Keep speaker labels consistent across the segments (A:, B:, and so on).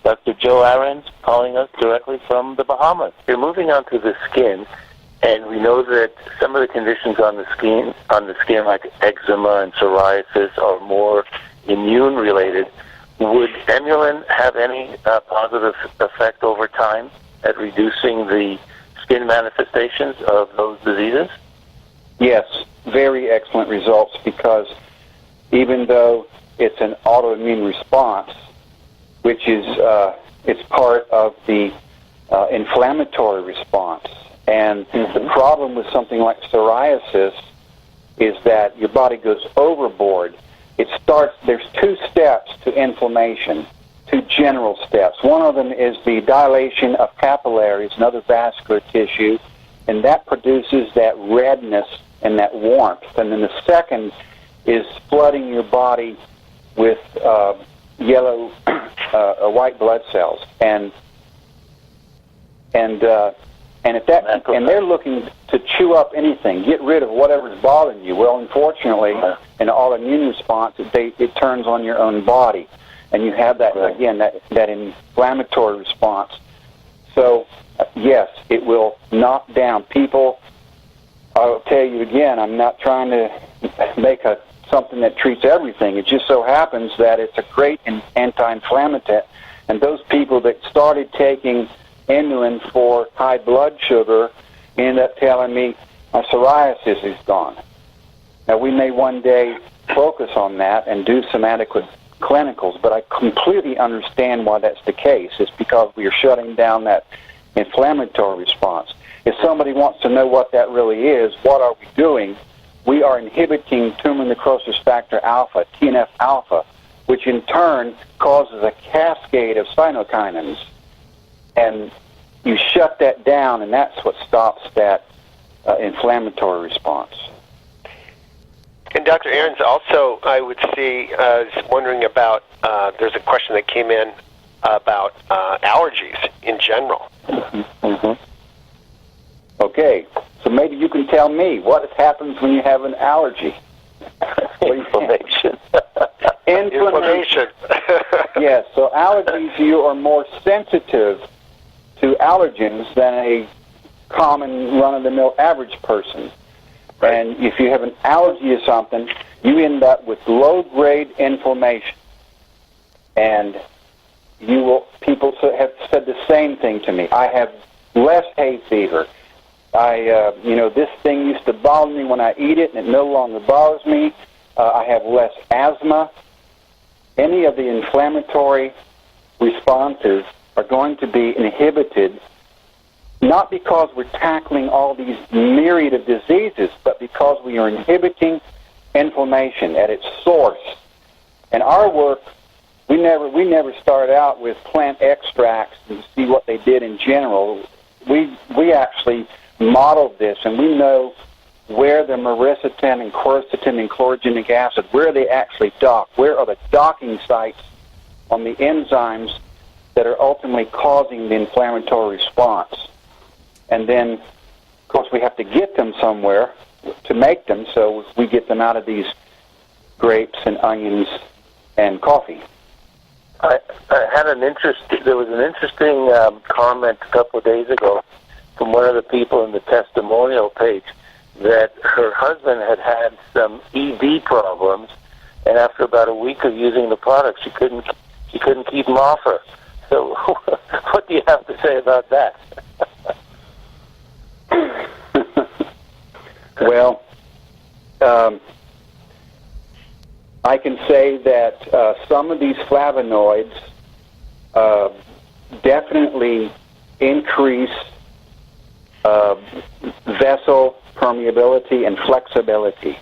A: Dr. Joe Ahrens calling us directly from the Bahamas. We're moving on to the skin, and we know that some of the conditions on the skin like eczema and psoriasis are more immune-related. Would Emulin have any positive effect over time at reducing the skin manifestations of those diseases?
B: Yes, very excellent results, because even though it's an autoimmune response, which is it's part of the inflammatory response. And the problem with something like psoriasis is that your body goes overboard. There's two steps to inflammation, two general steps. One of them is the dilation of capillaries and other vascular tissue, and that produces that redness and that warmth. And then the second is flooding your body with yellow, white blood cells, and they're looking to chew up anything, get rid of whatever's bothering you. Well, unfortunately, in an autoimmune response, it turns on your own body, and you have that again, that inflammatory response. So, yes, it will knock down people. I'll tell you again, I'm not trying to make something that treats everything. It just so happens that it's a great anti-inflammatory, and those people that started taking Emulin for high blood sugar end up telling me my psoriasis is gone. Now, we may one day focus on that and do some adequate clinicals, but I completely understand why that's the case. It's because we are shutting down that inflammatory response. If somebody wants to know what that really is, what are we doing? We are inhibiting tumor necrosis factor alpha, TNF alpha, which in turn causes a cascade of cytokinins. And you shut that down, and that's what stops that inflammatory response.
C: And Dr. Ahrens, also, I would see, I was wondering about, there's a question that came in about allergies in general.
B: Okay, so maybe you can tell me what happens when you have an allergy.
A: Inflammation.
C: Inflammation.
B: Yes, so allergies, you are more sensitive to allergens than a common run-of-the-mill average person. Right. And if you have an allergy to something, you end up with low-grade inflammation. And people have said the same thing to me. I have less hay fever. This thing used to bother me when I eat it, and it no longer bothers me. I have less asthma. Any of the inflammatory responses are going to be inhibited, not because we're tackling all these myriad of diseases, but because we are inhibiting inflammation at its source. And our work, we never started out with plant extracts and see what they did in general. We actually modeled this, and we know where the myricetin and quercetin and chlorogenic acid, where they actually dock, where are the docking sites on the enzymes that are ultimately causing the inflammatory response. And then, of course, we have to get them somewhere to make them, so we get them out of these grapes and onions and coffee.
A: I had there was an interesting comment a couple of days ago from one of the people in the testimonial page that her husband had some ED problems, and after about a week of using the product, she couldn't keep them off her. So, what do you have to say about that?
B: Well, I can say that some of these flavonoids definitely increase vessel permeability and flexibility.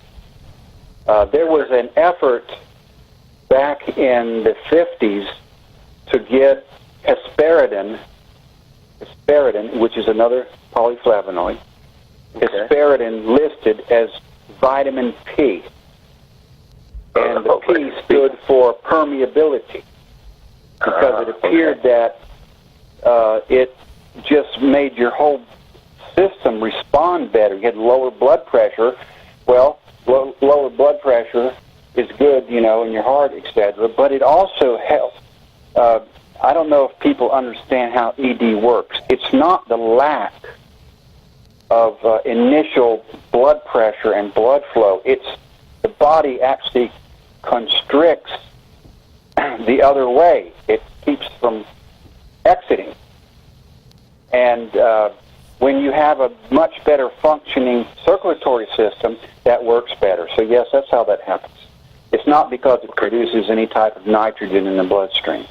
B: There was an effort back in the 50s to get hesperidin, which is another polyflavonoid, hesperidin listed as vitamin P. And the P stood for permeability, because it appeared that it just made your whole system respond better. You had lower blood pressure. Well, lower blood pressure is good, in your heart, etc., but it also helps I don't know if people understand how ED works. It's not the lack of initial blood pressure and blood flow. It's the body actually constricts the other way. It keeps from exiting. And when you have a much better functioning circulatory system, that works better. So yes, that's how that happens. It's not because it produces any type of nitrogen in the bloodstream.